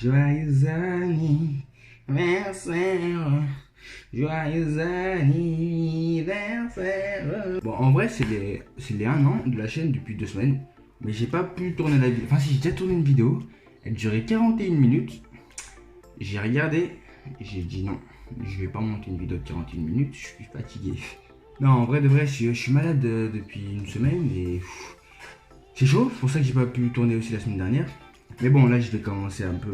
Joyeux anniversaire, joyeux anniversaire. Bon, en vrai, c'est les 1 an de la chaîne depuis 2 semaines. Mais j'ai pas pu tourner la vidéo. Enfin, si, j'ai déjà tourné une vidéo. Elle durait 41 minutes. J'ai regardé. J'ai dit non, je vais pas monter une vidéo de 41 minutes. Je suis fatigué. Non, en vrai, de vrai, je suis malade depuis une semaine. Et c'est chaud. C'est pour ça que j'ai pas pu tourner aussi la semaine dernière. Mais bon, là, je vais commencer un peu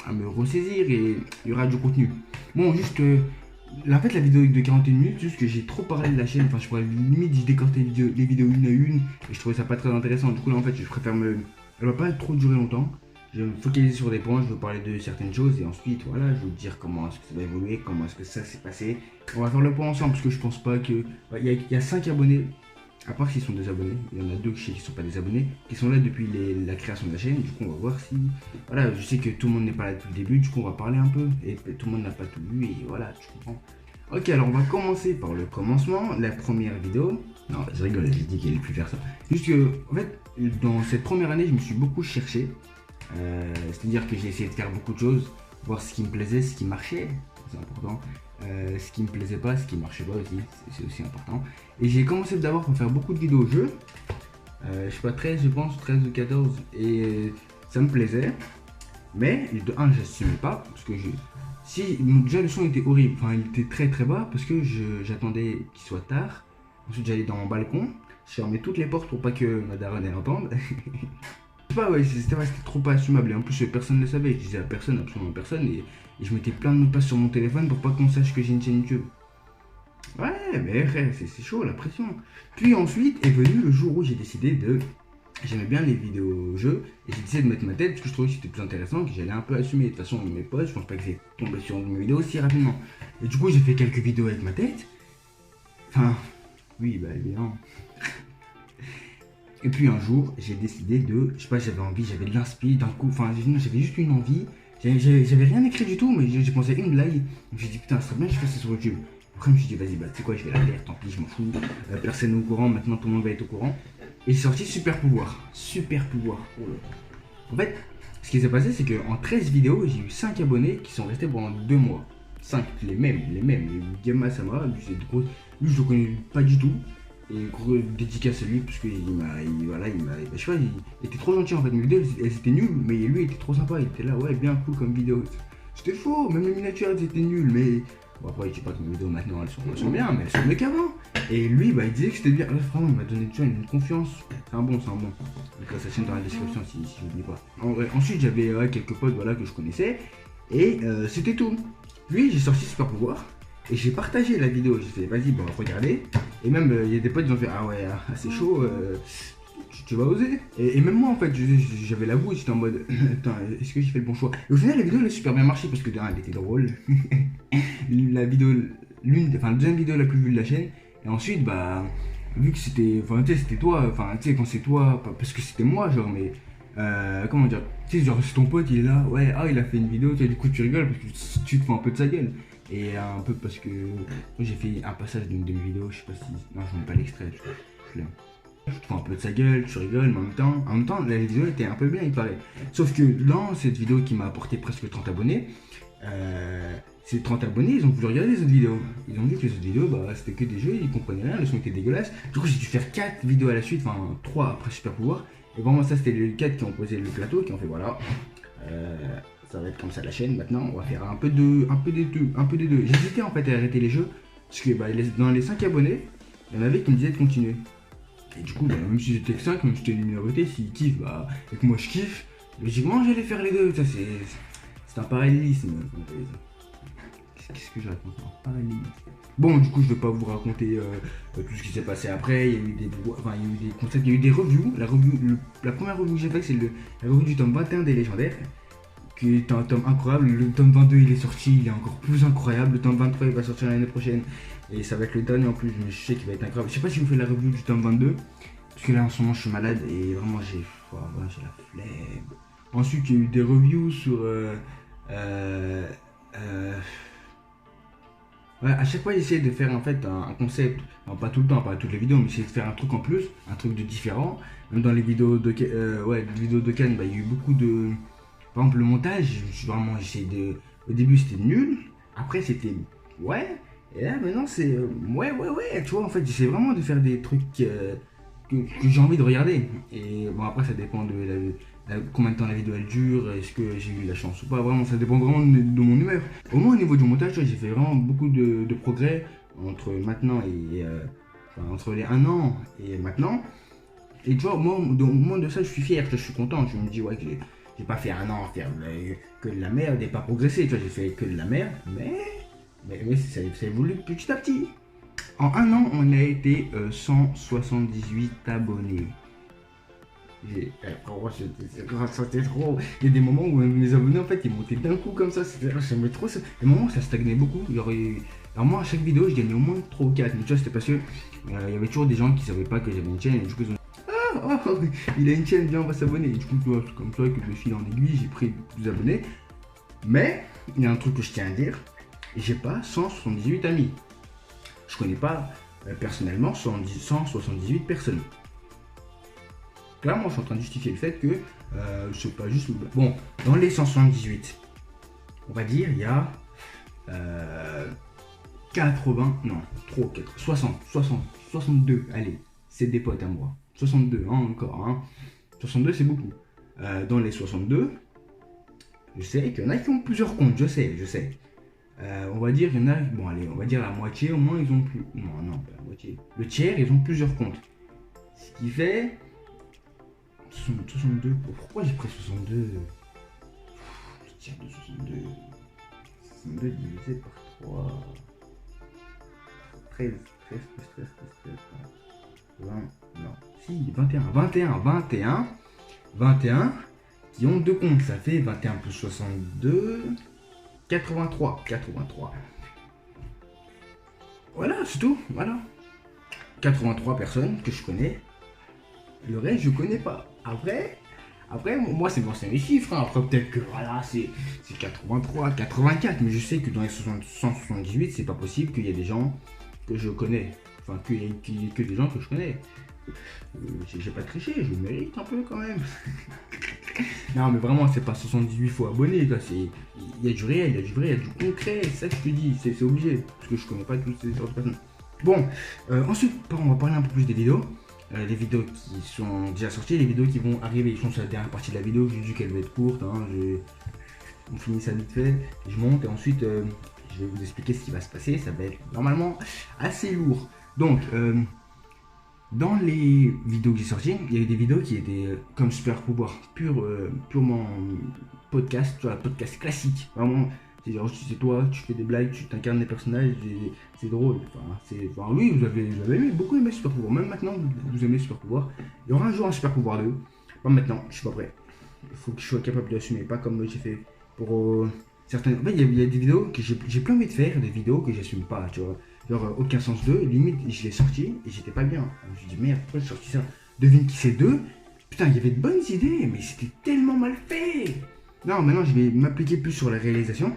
à me ressaisir et il y aura du contenu. Bon, juste, en fait, la vidéo de 41 minutes, juste que j'ai trop parlé de la chaîne. Enfin, je pourrais limite, je décortais les vidéos une à une et je trouvais ça pas très intéressant. Du coup, là, en fait, je préfère me. Elle va pas trop durer longtemps. Je vais me focaliser sur des points, je veux parler de certaines choses et ensuite, voilà, je vais vous dire comment est-ce que ça va évoluer, comment est-ce que ça s'est passé. On va faire le point ensemble parce que je pense pas que. Il y a 5 abonnés. À part s'ils sont des abonnés, il y en a 2 qui ne sont pas des abonnés, qui sont là depuis la création de la chaîne. Du coup, on va voir si. Voilà, je sais que tout le monde n'est pas là depuis le début, du coup, on va parler un peu. Et tout le monde n'a pas tout vu, et voilà, tu comprends. Ok, alors on va commencer par le commencement, la première vidéo. Non, je rigole, j'ai dit qu'il allait plus faire ça. Juste que, en fait, dans cette première année, je me suis beaucoup cherché. C'est-à-dire que j'ai essayé de faire beaucoup de choses, voir ce qui me plaisait, ce qui marchait, c'est important. Ce qui me plaisait pas, ce qui marchait pas aussi, c'est aussi important. Et j'ai commencé d'abord par faire beaucoup de vidéos jeux. Je sais pas, 13 je pense, 13 ou 14. Et ça me plaisait. Mais de 1, j'assumais pas. Parce que si déjà le son était horrible, enfin il était très très bas parce que j'attendais qu'il soit tard. Ensuite j'allais dans mon balcon, je fermais toutes les portes pour pas que ma daronne elle entende. Je sais pas, ouais, c'était trop pas assumable. Et en plus personne ne le savait, je disais à personne, absolument personne. Et je mettais plein de mots de passe sur mon téléphone pour pas qu'on sache que j'ai une chaîne YouTube. Ouais, mais frère, c'est chaud la pression. Puis ensuite est venu le jour où j'ai décidé de. J'aimais bien les vidéos jeux et j'ai décidé de mettre ma tête parce que je trouvais que c'était plus intéressant, que j'allais un peu assumer. De toute façon, mes potes, je pense pas que j'ai tombé sur une vidéo aussi rapidement. Et du coup, j'ai fait quelques vidéos avec ma tête. Enfin, oui, bah évidemment. Et puis un jour, j'ai décidé de. Je sais pas, j'avais envie, j'avais de l'inspi d'un coup. Enfin, j'avais juste une envie. J'avais rien écrit du tout, mais j'ai pensé à une blague. Je me suis dit, putain, ça serait bien que je fasse ça sur YouTube. Après, je me suis dit, vas-y, bah, tu sais quoi, je vais la faire, tant pis, je m'en fous. Personne n'est au courant, maintenant tout le monde va être au courant. Et j'ai sorti Super Pouvoir. Super Pouvoir. Oh là. En fait, ce qui s'est passé, c'est qu'en 13 vidéos, j'ai eu 5 abonnés qui sont restés pendant 2 mois. 5, les mêmes. Il y a eu Gamma Sama, lui, je le connais pas du tout. Et gros dédicace à lui parce que je sais pas, il était trop gentil en fait. Mes vidéos elles étaient nulles, mais lui il était trop sympa, il était là, ouais, bien cool comme vidéo. C'était faux, même les miniatures elles étaient nulles, mais bon, après je sais pas que mes vidéos maintenant elles sont bien, mais elles sont mieux qu'avant. Et lui bah il disait que c'était bien. Là, vraiment il m'a donné une confiance. C'est un bon. Donc sa chaîne dans la description si je n'oublie pas. Ensuite j'avais quelques potes voilà, que je connaissais et c'était tout. Puis j'ai sorti Super Pouvoir. Et j'ai partagé la vidéo, j'ai fait vas-y, bon, regardez. Et même, il y a des potes qui ont fait ah ouais, c'est chaud, tu vas oser. Et même moi en fait, j'avais la bouche, j'étais en mode attends, est-ce que j'ai fait le bon choix? Et au final, la vidéo elle a super bien marché parce que d'un, elle était drôle. La vidéo, la deuxième vidéo la plus vue de la chaîne. Et ensuite, bah, vu que c'était, enfin, tu sais, c'était toi, enfin, tu sais, quand c'est toi, parce que c'était moi, genre, mais. Comment dire, tu sais, genre, c'est ton pote, il est là, ouais, il a fait une vidéo, tu sais, du coup, tu rigoles parce que tu te fais un peu de sa gueule. Et un peu parce que moi j'ai fait un passage d'une de mes vidéos, je sais pas si. Non, je mets pas l'extrait, je l'aime. Tu te fais un peu de sa gueule, tu rigoles, mais en même temps, la vidéo était un peu bien, il paraît. Sauf que dans cette vidéo qui m'a apporté presque 30 abonnés, ces 30 abonnés, ils ont voulu regarder les autres vidéos. Ils ont vu que les autres vidéos, bah, c'était que des jeux, ils comprenaient rien, le son était dégueulasse. Du coup, j'ai dû faire 4 vidéos à la suite, enfin 3 après Super Pouvoir. Et vraiment, ça, c'était les 4 qui ont posé le plateau, qui ont fait voilà. Ça va être comme ça la chaîne. Maintenant, on va faire un peu des deux. J'hésitais en fait à arrêter les jeux parce que bah, dans les 5 abonnés, il y en avait qui me disaient de continuer. Et du coup, bah, même si j'étais que 5, même si j'étais une minorité, s'ils kiffent bah, et que moi je kiffe, logiquement j'allais faire les deux. Ça, c'est un parallélisme. Qu'est-ce que je raconte? Un parallélisme. Bon, du coup, je vais pas vous raconter tout ce qui s'est passé après. Il y a eu des concepts, il y a eu des reviews. La première review que j'ai faite, c'est la review du tome 21 des légendaires, qui est un tome incroyable. Le tome 22 il est sorti, il est encore plus incroyable. Le tome 23 il va sortir l'année prochaine et ça va être le dernier en plus, je sais qu'il va être incroyable. Je sais pas si vous faites la review du tome 22 parce que là en ce moment je suis malade et vraiment j'ai la flemme. Ensuite il y a eu des reviews sur ouais, à chaque fois j'essayais de faire en fait un concept, non, pas tout le temps, pas toutes les vidéos, mais j'essayais de faire un truc en plus, un truc de différent. Même dans les vidéos de vidéos de Cannes, bah, il y a eu beaucoup Par exemple, le montage, vraiment, j'essaie de. Au début, c'était nul. Après, c'était. Ouais. Et là, maintenant, c'est. Ouais. Tu vois, en fait, j'essaie vraiment de faire des trucs que j'ai envie de regarder. Et bon, après, ça dépend de combien de temps la vidéo elle dure, est-ce que j'ai eu la chance ou pas. Vraiment, ça dépend vraiment de mon humeur. Au moins, au niveau du montage, tu vois, j'ai fait vraiment beaucoup de progrès entre maintenant et. Enfin, entre les 1 an et maintenant. Et tu vois, moi, au moins de ça, je suis fier, je suis content. Je me dis, ouais, que j'ai pas fait 1 an à faire que de la merde et pas progressé. Tu vois, j'ai fait que de la merde, mais ça évolue petit à petit. En 1 an, on a été 178 abonnés. C'était trop. Il y a des moments où mes abonnés, en fait, ils montaient d'un coup comme ça. J'aimais trop ça. Des moments où ça stagnait beaucoup. Alors moi, à chaque vidéo, je gagnais au moins 3 ou 4. Mais tu vois, c'était parce que il y avait toujours des gens qui savaient pas que j'avais une chaîne. Et du coup, ils ont il a une chaîne, viens, on va s'abonner. Et du coup, tu vois, c'est comme ça que de fil en aiguille, j'ai pris plus abonnés. Mais, il y a un truc que je tiens à dire. J'ai pas 178 amis. Je connais pas personnellement 178 personnes. Clairement, je suis en train de justifier le fait que c'est pas juste. Bon, dans les 178, on va dire, il y a 80, non, trop, 60, 62, allez, c'est des potes à moi. 62, hein, encore, hein. 62, c'est beaucoup. Dans les 62, je sais qu'il y en a qui ont plusieurs comptes, je sais. On va dire, il y en a, bon, allez, on va dire la moitié, au moins, ils ont plus. Non, pas la moitié. Le tiers, ils ont plusieurs comptes. Ce qui fait. 62, pourquoi j'ai pris 62? Le tiers de 62. 62 divisé par 3. 13 plus 13 plus 13. 20, non, si, 21 qui ont 2 comptes, ça fait 21 plus 62, 83. Voilà, c'est tout, voilà. 83 personnes que je connais, le reste je connais pas. Après moi c'est les chiffres, hein. Après peut-être que voilà, c'est 83, 84, mais je sais que dans les 178, c'est pas possible qu'il y ait des gens que je connais. Enfin, qu'il y ait que des gens que je connais. J'ai pas triché, je le mérite un peu quand même. Non, mais vraiment, c'est pas 78 fois abonné. Il y a du réel, il y a du vrai, il y a du concret. C'est ça que je te dis, c'est obligé. Parce que je connais pas toutes ces sortes de personnes. Bon, ensuite, on va parler un peu plus des vidéos. Les vidéos qui sont déjà sorties, les vidéos qui vont arriver. Ils sont sur la dernière partie de la vidéo. J'ai dit qu'elle va être courte. Hein, on finit ça vite fait. Je monte et ensuite, je vais vous expliquer ce qui va se passer. Ça va être normalement assez lourd. Donc, dans les vidéos que j'ai sorties, il y avait des vidéos qui étaient comme Super Pouvoir, purement podcast, tu vois, podcast classique. Vraiment, c'est toi, tu fais des blagues, tu t'incarnes des personnages, c'est drôle. Enfin, oui, vous avez beaucoup aimé Super Pouvoir. Même maintenant, vous aimez Super Pouvoir. Il y aura un jour un Super Pouvoir 2. Pas maintenant, je suis pas prêt. Il faut que je sois capable d'assumer, pas comme j'ai fait pour certaines. En fait, il y a des vidéos que j'ai plein envie de faire, des vidéos que j'assume pas, tu vois. Genre Aucun Sens 2, limite je l'ai sorti et j'étais pas bien. Je me suis dit merde, pourquoi j'ai sorti ça? Devine qui c'est 2. Putain, il y avait de bonnes idées, mais c'était tellement mal fait. Non, maintenant je vais m'appliquer plus sur la réalisation.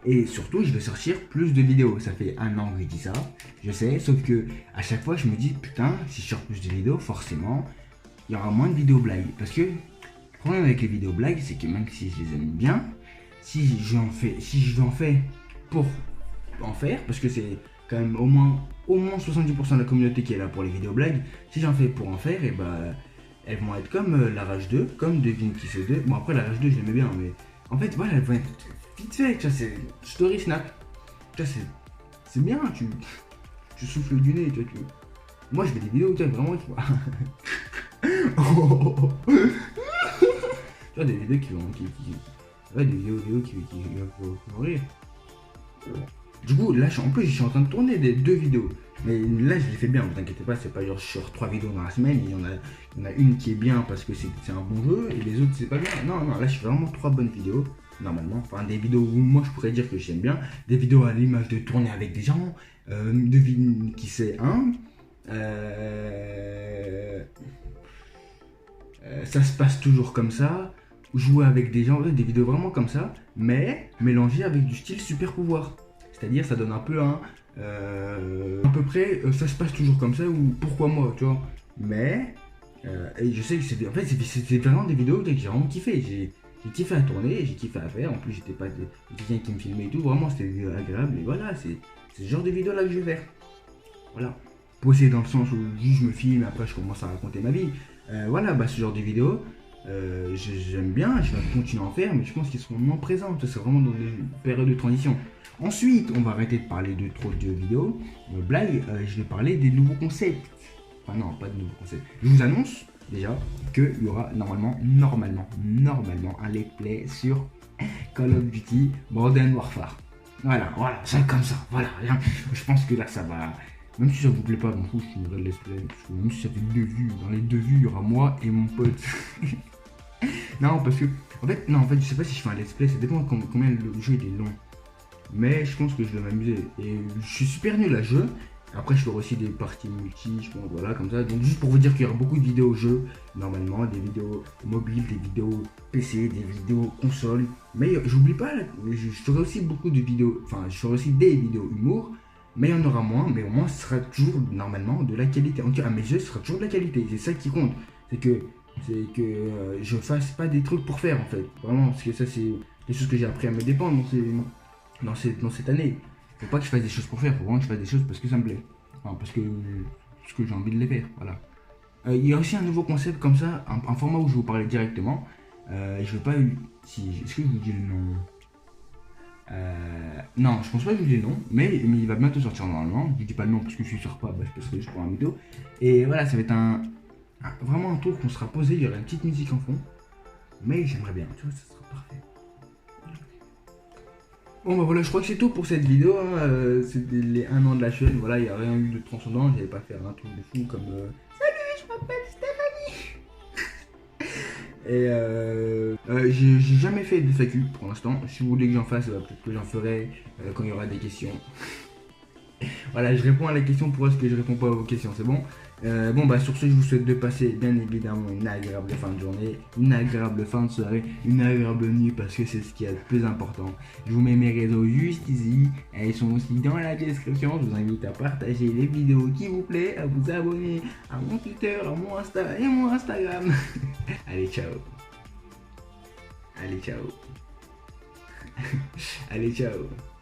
Et surtout, je vais sortir plus de vidéos. Ça fait 1 an que je dis ça, je sais. Sauf que à chaque fois, je me dis putain, si je sors plus de vidéos, forcément, il y aura moins de vidéos blagues. Parce que le problème avec les vidéos blagues, c'est que même si je les aime bien, si je vais en faire pour en faire, parce que c'est quand même au moins 70% de la communauté qui est là pour les vidéos blagues. Si j'en fais pour en faire, et bah elles vont être comme la Rage 2, comme Devine qui c'est 2. Bon, après la Rage 2 je l'aimais bien, mais en fait voilà, elles vont être vite fait, tu vois, c'est story snap, tu vois, c'est bien, tu souffles du nez, tu vois, moi je fais des vidéos, tu vois, vraiment, tu vois. Tu vois, des vidéos qui vont ouais, des vidéos qui vont rire. Du coup, là, en plus, je suis en train de tourner des 2 vidéos. Mais là, je les fais bien, ne vous inquiétez pas, c'est pas genre je sors 3 vidéos dans la semaine, il y en a une qui est bien parce que c'est un bon jeu, et les autres, c'est pas bien. Non, là, je fais vraiment 3 bonnes vidéos, normalement. Enfin, des vidéos où moi, je pourrais dire que j'aime bien. Des vidéos à l'image de tourner avec des gens, devine qui c'est un. Ça se passe toujours comme ça. Jouer avec des gens, des vidéos vraiment comme ça, mais mélangées avec du style Super Pouvoir. C'est-à-dire, ça donne un peu à peu près, ça se passe toujours comme ça, ou pourquoi moi, tu vois. Mais, et je sais que c'est vraiment des vidéos que j'ai vraiment kiffé. j'ai kiffé à tourner, j'ai kiffé à faire. En plus, j'étais pas quelqu'un qui me filmait et tout. Vraiment, c'était agréable. Et voilà, c'est ce genre de vidéo là que je vais faire. Voilà. Posé dans le sens où juste je me filme, après je commence à raconter ma vie. Voilà, bah, ce genre de vidéos, j'aime bien, je vais continuer à en faire, mais je pense qu'ils seront moins présents. C'est vraiment dans des périodes de transition. Ensuite, on va arrêter de parler de trop de vidéos. Blague, je vais parler des nouveaux concepts. Enfin non, pas de nouveaux concepts. Je vous annonce déjà qu'il y aura normalement un let's play sur Call of Duty Modern Warfare. Voilà, c'est comme ça, voilà. Je pense que là ça va. Même si ça vous plaît pas, m'en fous, je finirai le let's play. Même si ça fait 2 vues, dans les 2 vues, il y aura moi et mon pote. Non, parce que, en fait, je sais pas si je fais un let's play, ça dépend combien le jeu il est long. Mais je pense que je vais m'amuser. Et je suis super nul à jeu. Après, je ferai aussi des parties multi, je pense, voilà, comme ça. Donc, juste pour vous dire qu'il y aura beaucoup de vidéos jeux, normalement, des vidéos mobiles, des vidéos PC, des vidéos console. Mais j'oublie pas, je ferai aussi beaucoup de vidéos, enfin, je ferai aussi des vidéos humour. Mais il y en aura moins, mais au moins ce sera toujours normalement de la qualité. En tout cas, à mes yeux, ce sera toujours de la qualité. C'est ça qui compte. C'est que je fasse pas des trucs pour faire en fait. Vraiment, parce que ça, c'est des choses que j'ai appris à me dépendre dans cette année. Faut pas que je fasse des choses pour faire, faut vraiment que je fasse des choses parce que ça me plaît. Enfin, parce que j'ai envie de les faire. Voilà. Il y a aussi un nouveau concept comme ça, un format où je vais vous parler directement. Je vais pas. Est-ce que je vous dis le nom? Non, je pense pas que je vous dis le nom, mais il va bientôt sortir normalement. Je dis pas le nom parce que je suis sûr pas, bah, je passerai juste pour un vidéo. Et voilà, ça va être vraiment un truc qu'on sera posé, il y aura une petite musique en fond. Mais j'aimerais bien, tu vois, ça sera parfait. Bon bah voilà, je crois que c'est tout pour cette vidéo, hein. C'était les 1 an de la chaîne, voilà, il n'y a rien eu de transcendant, j'allais pas faire un truc de fou comme Salut, je m'appelle Stéphanie. Et j'ai jamais fait de FAQ pour l'instant. Si vous voulez que j'en fasse, peut-être que j'en ferai quand il y aura des questions. Voilà, je réponds à la question pour ce que je réponds pas à vos questions, c'est bon. Bon bah sur ce, je vous souhaite de passer bien évidemment une agréable fin de journée, une agréable fin de soirée, une agréable nuit parce que c'est ce qui est le plus important. Je vous mets mes réseaux juste ici, elles sont aussi dans la description. Je vous invite à partager les vidéos qui vous plaisent, à vous abonner à mon Twitter, à mon Insta et mon Instagram. Allez ciao. Allez ciao. Allez ciao.